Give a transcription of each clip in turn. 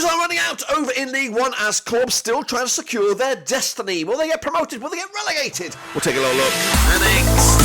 Games are running out over in League One as clubs still trying to secure their destiny. Will they get promoted? Will they get relegated? We'll take a little look. Next.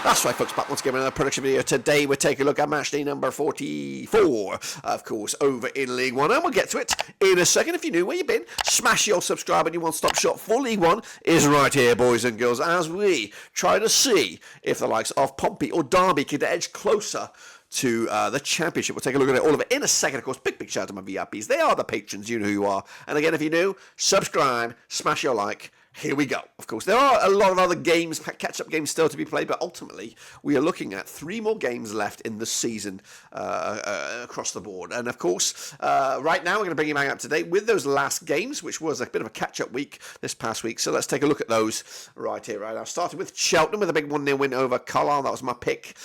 That's right, folks, back once again with another production video. Today we're taking a look at Matchday number 44, of course, over in League One. And we'll get to it in a second. If you're new, where you been, smash your subscribe and your one-stop shop for League One is right here, boys and girls, as we try to see if the likes of Pompey or Derby can edge closer to the championship. We'll take a look at it, all of it in a second. Of course, big shout out to my VIPs. They are the patrons. You know who you are. And again, if you're new, subscribe, smash your like. Here we go. Of course, there are a lot of other games, catch-up games still to be played, but ultimately we are looking at 3 more games left in the season across the board. And of course, right now we're going to bring you back up to date with those last games, which was a bit of a catch-up week this past week. So let's take a look at those right here, right now. Starting with Cheltenham with a big 1-0 win over Carlisle. That was my pick.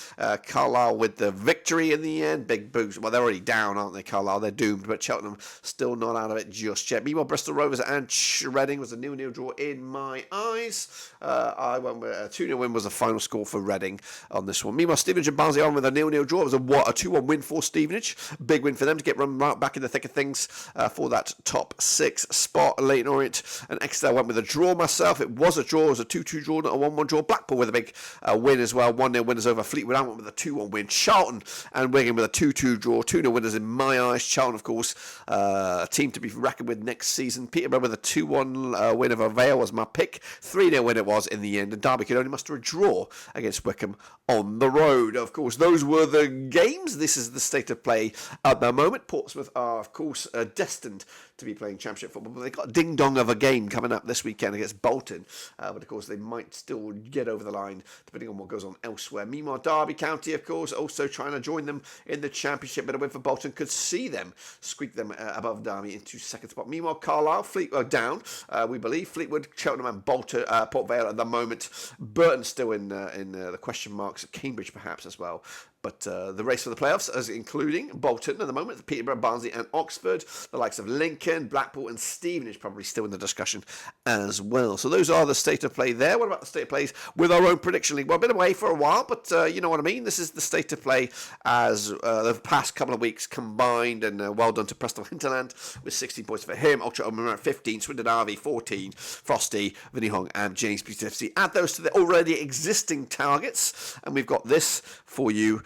Carlisle with the victory in the end. Big boost. Well, they're already down, aren't they, Carlisle? They're doomed, but Cheltenham still not out of it just yet. Meanwhile, Bristol Rovers and Reading was a 0-0 draw in my eyes. I went with a 2-0 win was the final score for Reading on this one. Meanwhile, Stevenage and Barnsley on with a 0-0 draw. It was a 2-1 win for Stevenage. Big win for them to get run right back in the thick of things for that top 6 spot. Leyton Orient and Exeter went with a draw myself. It was a draw. It was a 2-2 draw, not a 1-1 draw. Blackpool with a big win as well. 1-0 winners over Fleetwood. I went with a 2-1 win. Charlton and Wigan with a 2-2 draw. 2-0 winners in my eyes. Charlton, of course, a team to be reckoned with next season. Peterborough with a 2-1 win over Vale was my pick. 3-0 win it was in the end, and Derby could only muster a draw against Wycombe on the road. Of course, those were the games. This is the state of play at the moment. Portsmouth are, of course, destined to be playing Championship football, but they've got a ding-dong of a game coming up this weekend against Bolton, but of course they might still get over the line depending on what goes on elsewhere. Meanwhile, Derby County, of course, also trying to join them in the Championship, but a win for Bolton could see them squeak them above Derby into second spot. Meanwhile, Carlisle, Fleetwood down, we believe. Fleetwood, Cheltenham and Bolton, Port Vale at the moment. Burton still in the question marks. Cambridge perhaps as well. But the race for the playoffs, as including Bolton at the moment, Peterborough, Barnsley and Oxford, the likes of Lincoln, Blackpool and Stevenage probably still in the discussion as well. So those are the state of play there. What about the state of plays with our own prediction league? Well, I've been away for a while, but you know what I mean. This is the state of play as the past couple of weeks combined, and well done to Preston Hinterland with 16 points for him. Ultra Omer at 15, Swindon RV 14, Frosty, Vinnie Hong and James FC. Add those to the already existing targets, and we've got this for you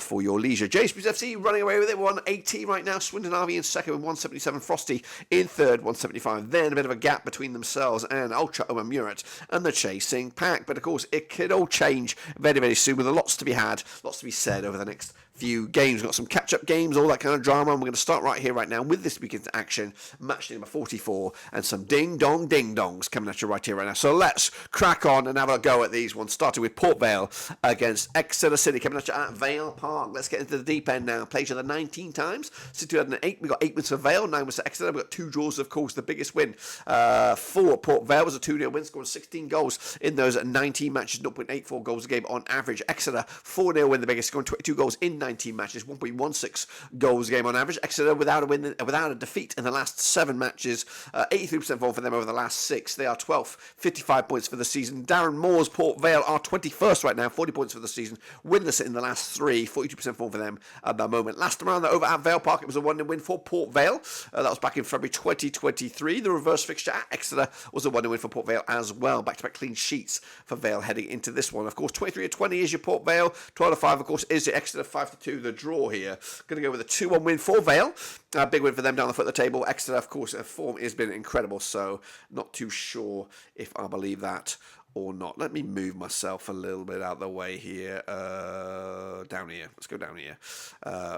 for your leisure. James FC running away with it, 180 right now. Swindon RV in second with 177. Frosty in third, 175. Then a bit of a gap between themselves and Ultra Omer Murat and the chasing pack. But of course, it could all change very, very soon with lots to be had, lots to be said over the next few games. We've got some catch-up games, all that kind of drama, and we're going to start right here, right now, with this weekend's action, match number 44, and some ding-dong ding-dongs coming at you right here, right now. So let's crack on and have a go at these ones, starting with Port Vale against Exeter City, coming at you at Vale Park. Let's get into the deep end now. Played each other 19 times. Since 2008, we got 8 wins for Vale, 9 wins for Exeter. We've got 2 draws, of course. The biggest win for Port Vale was a 2-0 win, scoring 16 goals in those 19 matches, 0.84 goals a game on average. Exeter, 4-0 win, the biggest, scoring 22 goals in 19 matches, 1.16 goals a game on average. Exeter without a defeat in the last 7 matches, 83% form for them over the last 6. They are 12th, 55 points for the season. Darren Moore's Port Vale are 21st right now, 40 points for the season, winless in the last 3, 42% form for them at the moment. Last time around, over at Vale Park, it was a 1-0 win for Port Vale. That was back in February 2023. The reverse fixture at Exeter was a 1-0 win for Port Vale as well. Back-to-back clean sheets for Vale heading into this one. Of course, 23-20 is your Port Vale. 12-5, of course, is your Exeter. 5-2, the draw here. Going to go with a 2-1 win for Vale. Big win for them down the foot of the table. Exeter, of course, form has been incredible, so not too sure if I believe that or not. Let me move myself a little bit out of the way here. Down here. Let's go down here.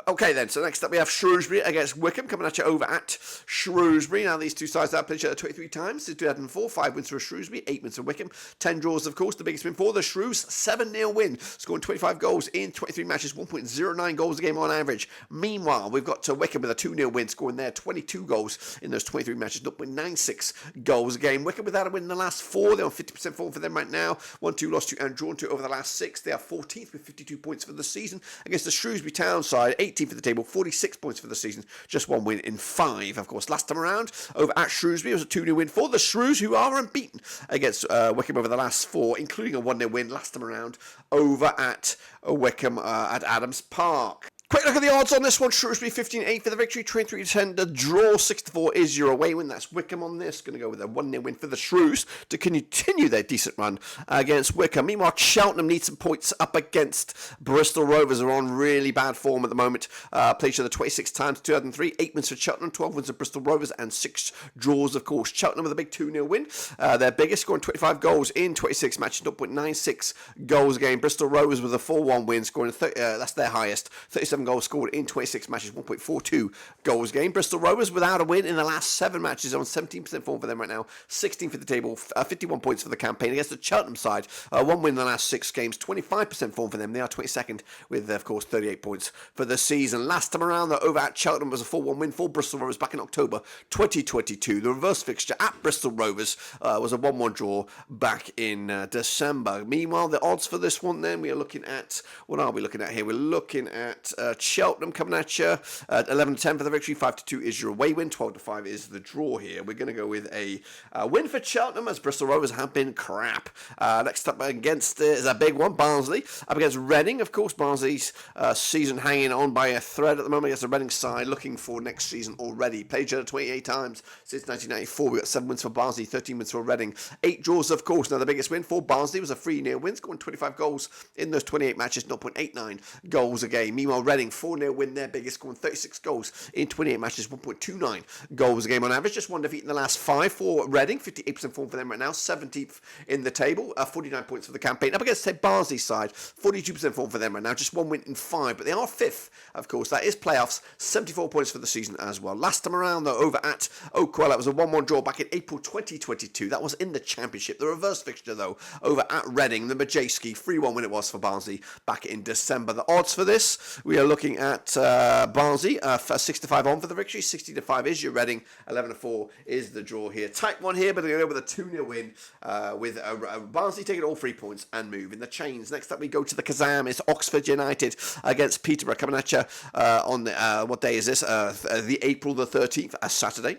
Okay then, so next up we have Shrewsbury against Wycombe, coming at you over at Shrewsbury. Now these two sides have played each other 23 times since 2004. 5 wins for Shrewsbury, 8 wins for Wycombe. 10 draws, of course. The biggest win for the Shrews, 7-0 win, scoring 25 goals in 23 matches, 1.09 goals a game on average. Meanwhile, we've got to Wycombe with a 2-0 win, scoring there 22 goals in those 23 matches, 0.96 goals a game. Wycombe without a win in the last 4. They're on 50% form for them. them right now. 1-2, lost 2 and drawn 2 over the last 6. They are 14th with 52 points for the season against the Shrewsbury Town side, 18th for the table, 46 points for the season, just 1 win in 5. Of course, last time around over at Shrewsbury, it was a 2-0 win for the Shrews, who are unbeaten against Wickham over the last 4, including a 1-0 win last time around over at Wickham at Adams Park. Quick look at the odds on this one. Shrewsbury 15-8 for the victory, 23-10 the draw, 6-4 is your away win. That's Wickham on this. Going to go with a 1-0 win for the Shrews to continue their decent run against Wickham. Meanwhile, Cheltenham need some points up against Bristol Rovers, who are on really bad form at the moment. Played each other 26 times, 2003, 8 wins for Cheltenham, 12 wins for Bristol Rovers, and 6 draws, of course. Cheltenham with a big 2-0 win. Their biggest, scoring 25 goals in 26 matches, 0.96 goals a game. Bristol Rovers with a 4-1 win, scoring that's their highest, 37 goals scored in 26 matches, 1.42 goals game. Bristol Rovers without a win in the last 7 matches, on 17% form for them right now, 16 for the table, 51 points for the campaign against the Cheltenham side. 1 win in the last 6 games, 25% form for them. They are 22nd with, of course, 38 points for the season. Last time around, though, over at Cheltenham was a 4-1 win for Bristol Rovers back in October 2022. The reverse fixture at Bristol Rovers was a 1-1 draw back in December. Meanwhile, the odds for this one then, we are looking at, what are we looking at here? We're looking at Cheltenham coming at you at 11-10 for the victory, 5-2 is your away win, 12-5 is the draw here. We're going to go with a win for Cheltenham, as Bristol Rovers have been crap. Next up against is a big one, Barnsley, up against Reading. Of course, Barnsley's season hanging on by a thread at the moment against the Reading side, looking for next season already. Played each other 28 times since 1994. We got 7 wins for Barnsley, 13 wins for Reading, 8 draws, of course. Now, the biggest win for Barnsley was a 3-0 win, scoring 25 goals in those 28 matches, 0.89 goals a game. Meanwhile, Reading, 4-0 win, their biggest, scoring 36 goals in 28 matches, 1.29 goals a game on average. Just 1 defeat in the last 5 for Reading, 58% form for them right now, 17th in the table, 49 points for the campaign. Up against, say, Barnsley side, 42% form for them right now, just 1 win in 5, but they are 5th, of course. That is playoffs, 74 points for the season as well. Last time around, though, over at Oakwell, that was a 1-1 draw back in April 2022. That was in the Championship. The reverse fixture, though, over at Reading, the Matchday 3-1 win it was for Barnsley back in December. The odds for this, we are looking at Barnsley, 6-5 on for the victory, 60-5 is your Reading, 11-4 is the draw here. Tight one here, but they're going to go with a 2-0 win with Barnsley taking all 3 points and moving the chains. Next up, we go to the Kazam. It's Oxford United against Peterborough coming at you on what day is this? The April the 13th, a Saturday.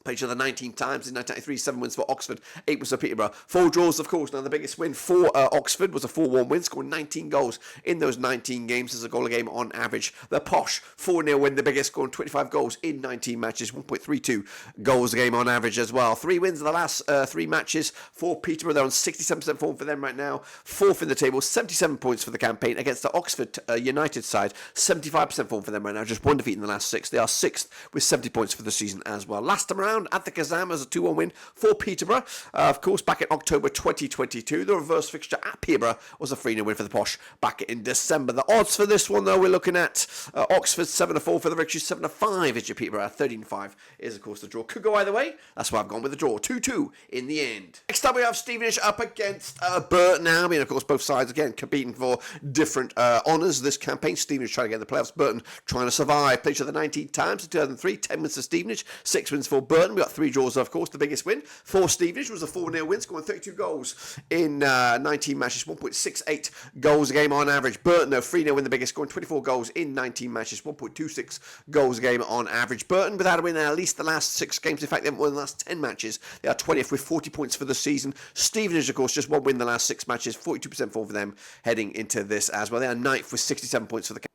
Played each other 19 times in 1993, 7 wins for Oxford, 8 wins for Peterborough. 4 draws, of course. Now, the biggest win for Oxford was a 4-1 win, scoring 19 goals in those 19 games. There's a goal a game on average. The Posh, 4-0 win, the biggest, scoring 25 goals in 19 matches, 1.32 goals a game on average as well. 3 wins in the last 3 matches for Peterborough. They're on 67% form for them right now. 4th in the table, 77 points for the campaign against the Oxford United side. 75% form for them right now, just 1 defeat in the last 6. They are 6th with 70 points for the season as well. Last time around, at the Kazam as a 2-1 win for Peterborough. Of course, back in October 2022. The reverse fixture at Peterborough was a 3-0 win for the Posh back in December. The odds for this one, though, we're looking at Oxford 7-4 for the victory, 7-5 is your Peterborough, 13-5 is, of course, the draw. Could go either way. That's why I've gone with the draw. 2-2 in the end. Next up, we have Stevenage up against Burton Albion. Of course, both sides, again, competing for different honours this campaign. Stevenage trying to get in the playoffs. Burton trying to survive. Played each other 19 times in 2003. 10 wins for Stevenage. 6 wins for Burton. We got 3 draws, of course. The biggest win for Stevenage was a 4-0 win, scoring 32 goals in 19 matches, 1.68 goals a game on average. Burton, though, 3-0 win, the biggest, scoring 24 goals in 19 matches, 1.26 goals a game on average. Burton, without a win in at least the last 6 games. In fact, they haven't won the last 10 matches. They are 20th with 40 points for the season. Stevenage, of course, just 1 win in the last 6 matches, 42% form for them heading into this as well. They are 9th with 67 points for the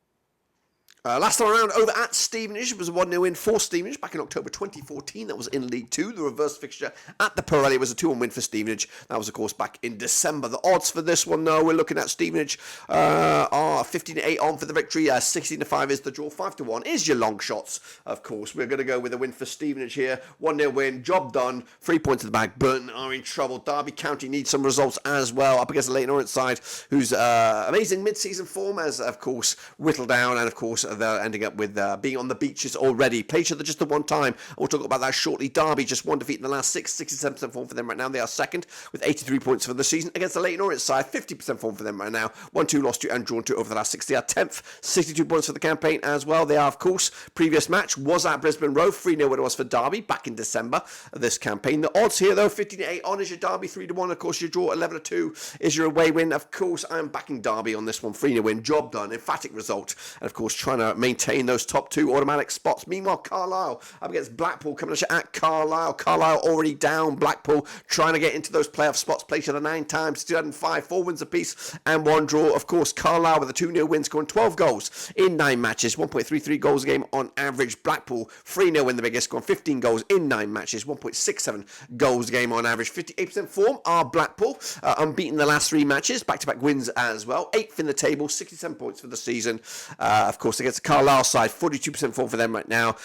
last time around over at Stevenage, it was a 1-0 win for Stevenage back in October 2014. That was in League 2. The reverse fixture at the Pirelli was a 2-1 win for Stevenage. That was, of course, back in December. The odds for this one, though, we're looking at Stevenage are 15-8 on for the victory. 16-5 is the draw. 5-1 is your long shots, of course. We're going to go with a win for Stevenage here. 1-0 win, job done. 3 points in the bag. Burton are in trouble. Derby County needs some results as well. Up against the Leyton Orient side, whose amazing mid-season form has, of course, whittled down and, of course, they're ending up with being on the beaches already. Played each other just the one time. We'll talk about that shortly. Derby just one defeat in the last 6, 67% form for them right now. They are second with 83 points for the season against the Leyton Orient side. 50% form for them right now. 1-2 lost to and drawn to over the last 6. They are 10th, 62 points for the campaign as well. They are, of course, previous match was at Brisbane Road. 3-0 when it was for Derby back in December of this campaign. The odds here, though, 15-8 on is your Derby, 3-1. Of course, your draw, 11-2 is your away win. Of course, I'm backing Derby on this one. 3-0 win. Job done. Emphatic result. And, of course, trying to maintain those top 2 automatic spots. Meanwhile, Carlisle up against Blackpool coming at Carlisle. Carlisle already down. Blackpool trying to get into those playoff spots. Played each other 9 times, 2005, 4 wins apiece and 1 draw. Of course, Carlisle with a 2-0 win, scoring 12 goals in 9 matches, 1.33 goals a game on average. Blackpool 3-0 win, the biggest, scoring 15 goals in 9 matches, 1.67 goals a game on average. 58% form are Blackpool, unbeaten the last 3 matches, back-to-back wins as well. 8th in the table, 67 points for the season. Of course, against the Carlisle side, 42% form for them right now.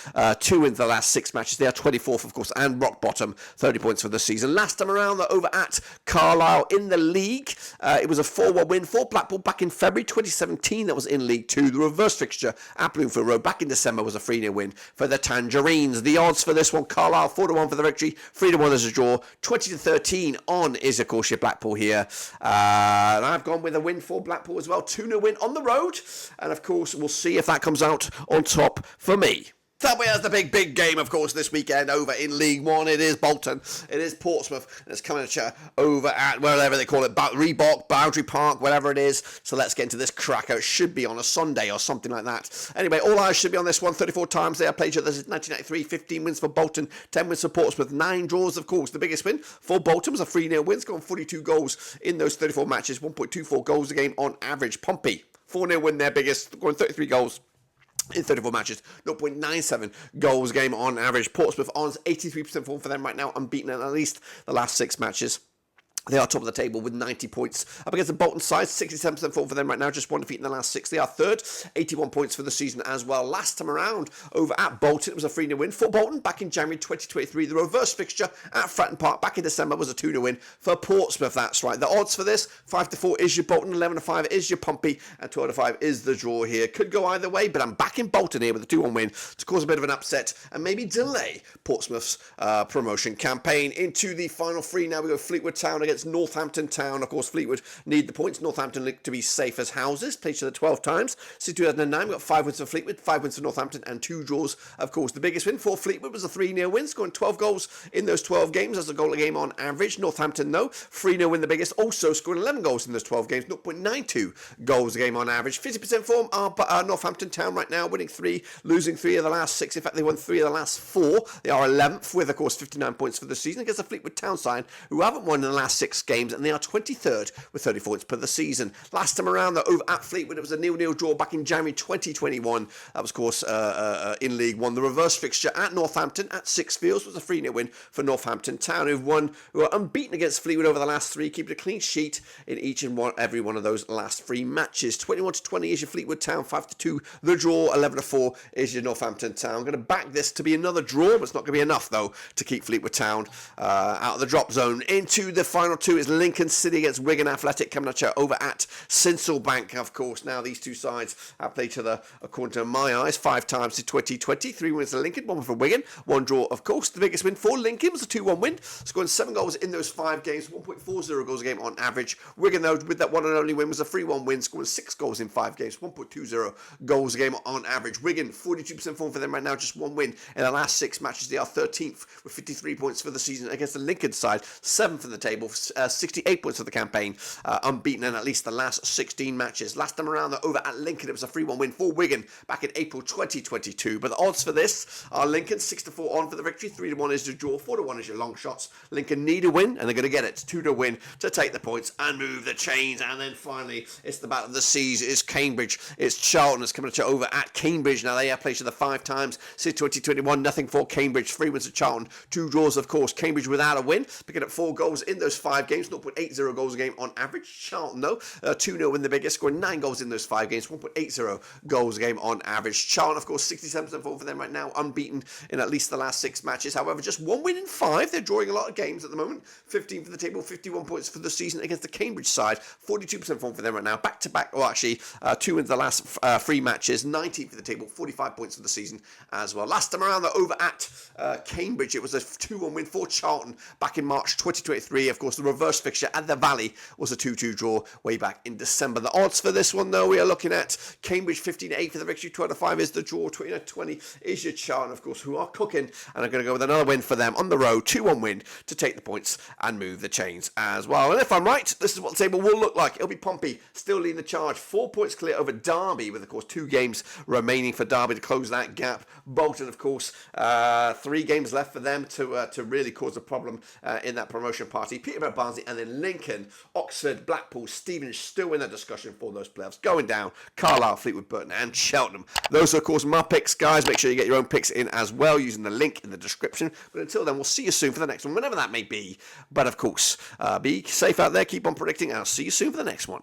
2 wins the last 6 matches. They are 24th, of course, and rock bottom, 30 points for the season. Last time around, they're over at Carlisle in the league. It was a 4-1 win for Blackpool back in February 2017. That was in League 2. The reverse fixture at Bloomfield Road back in December was a 3-0 win for the Tangerines. The odds for this one, Carlisle 4-1 for the victory, 3-1 as a draw, 20-13 on is, of course, your Blackpool here. And I've gone with a win for Blackpool as well. 2-0 win on the road. And, of course, we'll see if that comes out on top for me. That way has the big game, of course, this weekend over in League One. It is Bolton, it is Portsmouth, and it's coming at you over at wherever they call it, Reebok, Boundary Park, whatever it is. So let's get into this cracker. It should be on a Sunday or something like that. Anyway, all eyes should be on this one. 34 times they have played each other. This is 1993, 15 wins for Bolton, 10 wins for Portsmouth, 9 draws, of course. The biggest win for Bolton was a 3-0 win, scoring 42 goals in those 34 matches, 1.24 goals a game on average. Pompey, 4-0 win, their biggest, scoring 33 goals in 34 matches, 0.97 goals game on average. Portsmouth on 83% form for them right now, unbeaten in at least the last 6 matches. They are top of the table with 90 points. Up against the Bolton side, 67% form for them right now, just 1 defeat in the last 6. They are third, 81 points for the season as well. Last time around, over at Bolton, it was a 3-0 win for Bolton back in January 2023. The reverse fixture at Fratton Park back in December was a 2-0 win for Portsmouth. That's right. The odds for this, 5-4 is your Bolton, 11-5 is your Pompey, and 12-5 is the draw here. Could go either way, but I'm back in Bolton here with a 2-1 win to cause a bit of an upset and maybe delay Portsmouth's promotion campaign. Into the final 3 now, we go Fleetwood Town against Northampton Town. Of course, Fleetwood need the points. Northampton look to be safe as houses. Played each other 12 times. Since 2009, we got 5 wins for Fleetwood, 5 wins for Northampton, and 2 draws. Of course, the biggest win for Fleetwood was a 3-0 win, scoring 12 goals in those 12 games. That's a goal a game on average. Northampton, though, 3-0 win, the biggest, also scoring 11 goals in those 12 games, 0.92 goals a game on average. 50% form are Northampton Town right now, winning 3, losing 3 of the last 6. In fact, they won 3 of the last 4. They are 11th with, of course, 59 points for the season against the Fleetwood Town side, who haven't won in the last 6 games, and they are 23rd with 30 points per the season. Last time around, though, over at Fleetwood, it was a 0-0 draw back in January 2021. That was, of course, in League One. The reverse fixture at Northampton at Sixfields was a 3-0 win for Northampton Town, who are unbeaten against Fleetwood over the last 3, keeping a clean sheet in each and every one of those last 3 matches. 21-20 is your Fleetwood Town, 5-2 the draw, 11-4 is your Northampton Town. I'm going to back this to be another draw, but it's not going to be enough, though, to keep Fleetwood Town out of the drop zone. Into the final 2 is Lincoln City against Wigan Athletic, coming at you over at Sincilbank, of course. Now, these 2 sides have played each other, according to my eyes, 5 times in 2020. 3 wins for Lincoln, 1 for Wigan, 1 draw, of course. The biggest win for Lincoln was a 2-1 win, scoring 7 goals in those 5 games, 1.40 goals a game on average. Wigan, though, with that one and only win, was a 3-1 win, scoring 6 goals in 5 games, 1.20 goals a game on average. Wigan, 42% form for them right now, just 1 win in the last 6 matches. They are 13th with 53 points for the season against the Lincoln side, 7th in the table, 68 points for the campaign, unbeaten in at least the last 16 matches. Last time around, over at Lincoln, it was a 3-1 win for Wigan back in April 2022. But the odds for this are Lincoln 6-4 on for the victory, 3-1 is the draw, 4-1 is your long shots. Lincoln need a win, and they're going to get it. 2 win to take the points and move the chains. And then finally, it's the battle of the seas. It's Cambridge. It's Charlton that's coming at you over at Cambridge. Now, they have played each other 5 times since 2021. Nothing for Cambridge. 3 wins to Charlton, 2 draws, of course. Cambridge without a win, picking up 4 goals in those 5 games, 0.80 goals a game on average. Charlton, though, 2-0 in the biggest, scoring 9 goals in those 5 games, 1.80 goals a game on average. Charlton, of course, 67% form for them right now, unbeaten in at least the last 6 matches. However, just 1 win in 5. They're drawing a lot of games at the moment. 15 for the table, 51 points for the season against the Cambridge side. 42% form for them right now. Back-to-back, well, actually, 2 wins the last 3 matches. 19 for the table, 45 points for the season as well. Last time around, they're over at Cambridge. It was a 2-1 win for Charlton back in March 2023. Of course, the reverse fixture at the Valley was a 2-2 draw way back in December. The odds for this one, though, we are looking at Cambridge 15-8 for the victory, 12-5 is the draw, 20-20 is your Charlton, of course, who are cooking and are going to go with another win for them on the road, 2-1 win to take the points and move the chains as well. And if I'm right, this is what the table will look like. It'll be Pompey still leading the charge, 4 points clear over Derby, with, of course, 2 games remaining for Derby to close that gap. Bolton, of course, 3 games left for them to really cause a problem in that promotion party. Peterborough, Barnsley, and then Lincoln, Oxford, Blackpool, Stevenage still in that discussion for those playoffs. Going down, Carlisle, Fleetwood, Burton, and Cheltenham. Those are, of course, my picks, guys. Make sure you get your own picks in as well using the link in the description. But until then, we'll see you soon for the next one, whenever that may be. But, of course, be safe out there, keep on predicting, and I'll see you soon for the next one.